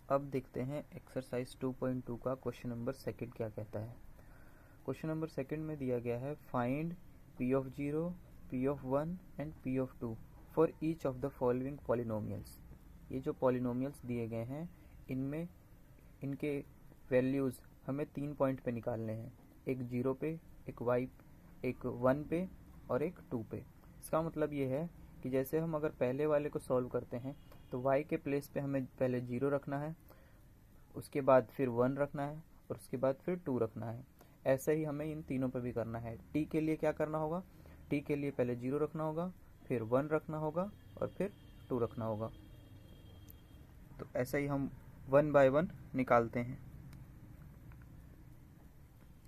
अब देखते हैं एक्सरसाइज 2.2 का क्वेश्चन नंबर सेकंड क्या कहता है। क्वेश्चन नंबर सेकंड में दिया गया है find p of 0, p of 1 and p of 2 for each of the following polynomials. ये जो पॉलिनोमियल्स दिए गए हैं इनमें इनके वैल्यूज़ हमें 3 पॉइंट पे निकालने हैं, एक 0 पे, एक 1 पे और एक 2 पे। इसका मतलब ये है कि जैसे हम अगर पहले वाले को सॉल्व करते हैं तो y के प्लेस पे हमें पहले 0 रखना है, उसके बाद फिर 1 रखना है और उसके बाद फिर 2 रखना है। ऐसे ही हमें इन तीनों पे भी करना है। t के लिए क्या करना होगा, t के लिए पहले 0 रखना होगा, फिर 1 रखना होगा और फिर 2 रखना होगा। तो ऐसे ही हम 1 बाय 1 निकालते हैं।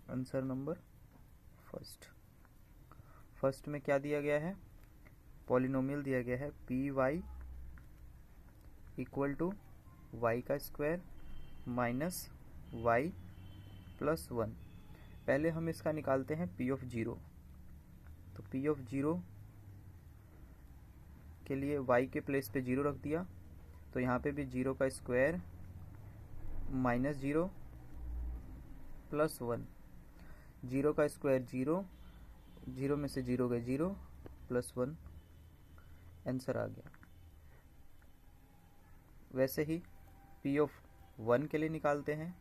आंसर नंबर फर्स्ट में क्या दिया गया है, पॉलिनोमियल दिया गया है P y equal to y का स्क्वायर माइनस वाई प्लस 1। पहले हम इसका निकालते हैं पी ऑफ 0। तो पी ऑफ 0 के लिए y के प्लेस पे 0 रख दिया, तो यहाँ पे भी 0 का स्क्वायर माइनस 0 प्लस 1। 0 का स्क्वायर 0, 0 में से 0 गए 0 प्लस 1, आंसर आ गया। वैसे ही p ऑफ 1 के लिए निकालते हैं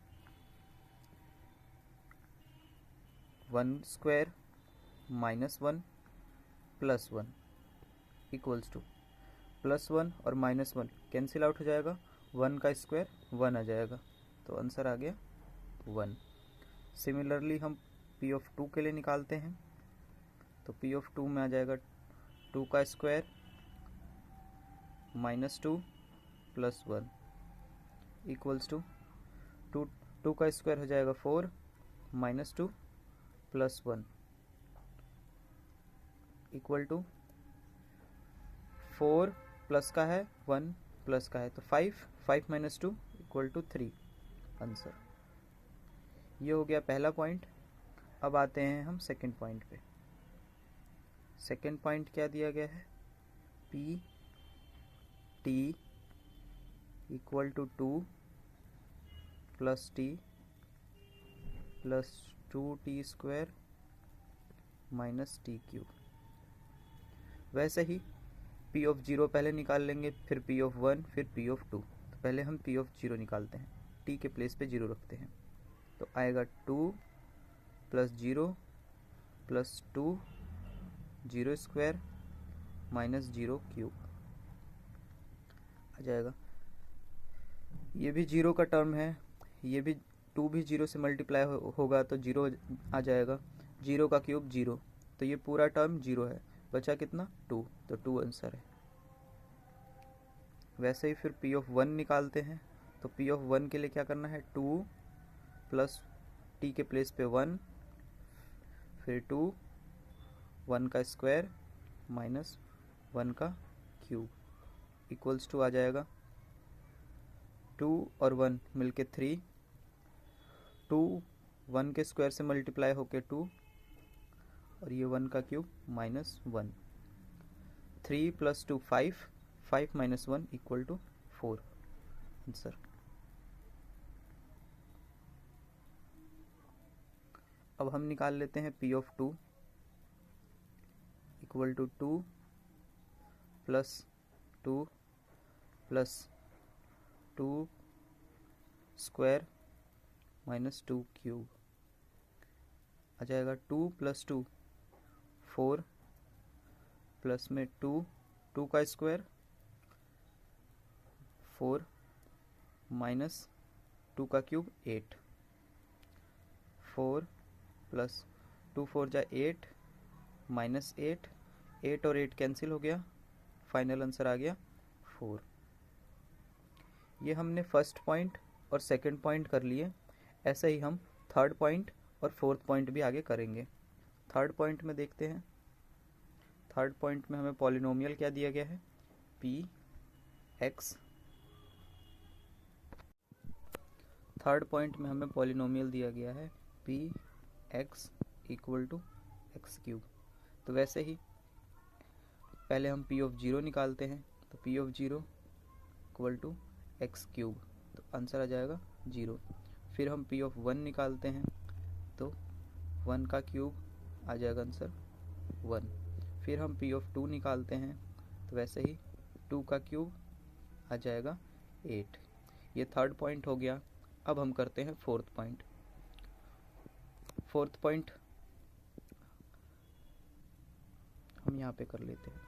1 square minus 1 plus 1 equals two plus 1 और माइनस 1 कैंसिल आउट हो जाएगा, 1 का स्क्वायर 1 आ जाएगा, तो आंसर आ गया 1। सिमिलरली हम p ऑफ 2 के लिए निकालते हैं, तो p ऑफ 2 में आ जाएगा 2 का square minus 2 plus 1 equals to 2 का स्क्वायर हो जाएगा 4 minus 2 plus 1 equal to 4 plus का है 1 प्लस का है तो 5 माइनस 2 इक्वल टू 3 आंसर। ये हो गया पहला पॉइंट। अब आते हैं हम सेकंड पॉइंट पे। सेकंड पॉइंट क्या दिया गया है, P t equal to 2 plus t plus 2t square minus t cube. वैसे ही p ऑफ 0 पहले निकाल लेंगे, फिर p ऑफ 1, फिर p ऑफ 2। तो पहले हम p ऑफ 0 निकालते हैं, t के प्लेस पे 0 रखते हैं, तो आएगा 2 plus 0 plus 2 0 square minus 0 cube आ जाएगा। ये भी 0 का टर्म है, ये भी 2 भी 0 से मल्टीप्लाई होगा तो 0 आ जाएगा, 0 का क्यूब 0, तो ये पूरा टर्म 0 है, बचा कितना 2, तो 2 आंसर है। वैसे ही फिर p ऑफ 1 निकालते हैं, तो p ऑफ 1 के लिए क्या करना है, 2 प्लस t के प्लेस पे 1, फिर 2 1 का स्क्वायर माइनस 1 का क्यूब इक्वल्स टू आ जाएगा 2 और 1 मिलके 3, 2 1 के स्क्वायर से मल्टीप्लाई होके 2 और ये 1 का cube minus 1, 3 plus 2 5 minus 1 equal to 4 answer. अब हम निकाल लेते हैं p of 2 equal to 2 plus 2 plus 2 square minus 2 cube आ जाएगा। 2 प्लस 2 4 प्लस में 2 का स्क्वायर 4 माइनस 2 का क्यूब 8, 4 प्लस 2 4 जा 8 माइनस 8 और 8 कैंसिल हो गया, फाइनल आंसर आ गया 4। ये हमने फर्स्ट पॉइंट और सेकंड पॉइंट कर लिए। ऐसे ही हम थर्ड पॉइंट और फोर्थ पॉइंट भी आगे करेंगे। थर्ड पॉइंट में देखते हैं। थर्ड पॉइंट में हमें पॉलिनोमियल क्या दिया गया है, पी एक्स। थर्ड पॉइंट में हमें पॉलिनोमियल दिया गया है P x equal to x cube. तो वैसे ही पहले हम p ऑफ 0 निकालते हैं, तो p of 0 equal to x cube. तो आंसर आ जाएगा 0। फिर हम P ऑफ 1 निकालते हैं तो 1 का क्यूब आ जाएगा आंसर 1। फिर हम P ऑफ 2 निकालते हैं तो वैसे ही 2 का क्यूब आ जाएगा 8। ये थर्ड पॉइंट हो गया। अब हम करते हैं फोर्थ पॉइंट। फोर्थ पॉइंट हम यहाँ पे कर लेते हैं।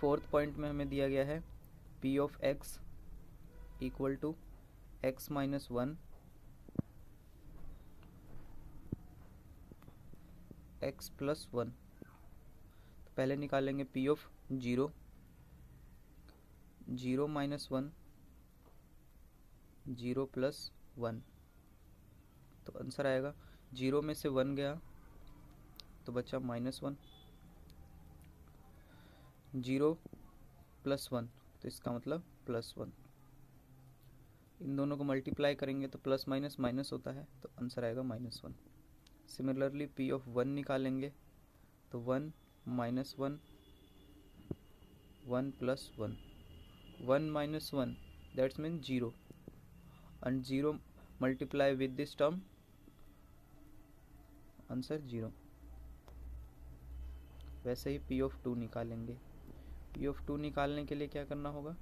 फोर्थ पॉइंट में हमें दिया गया है P of x equal to x minus 1 x plus 1। तो पहले निकालेंगे P ऑफ 0, 0 माइनस 1 0 प्लस 1। तो आंसर आएगा 0 में से 1 गया तो बचा माइनस 1। 0 प्लस 1 तो इसका मतलब प्लस 1। इन दोनों को मल्टीप्लाई करेंगे तो प्लस माइनस माइनस होता है, तो आंसर आएगा माइनस 1। सिमिलरली P ऑफ 1 निकालेंगे तो 1 minus 1 1 plus 1। 1 minus 1 that's mean 0 and 0 multiply with this term, answer 0। वैसे ही P ऑफ 2 निकालेंगे। P ऑफ 2 निकालने के लिए क्या करना होगा,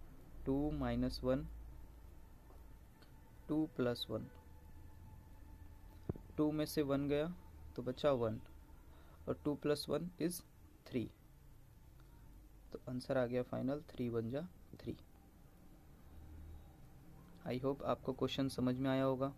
2 माइनस 1 2 प्लस 1। 2 में से 1 गया तो बचा 1 और 2 प्लस 1 इज 3। तो आंसर आ गया फाइनल 3 1 जा 3। आई होप आपको क्वेश्चन समझ में आया होगा।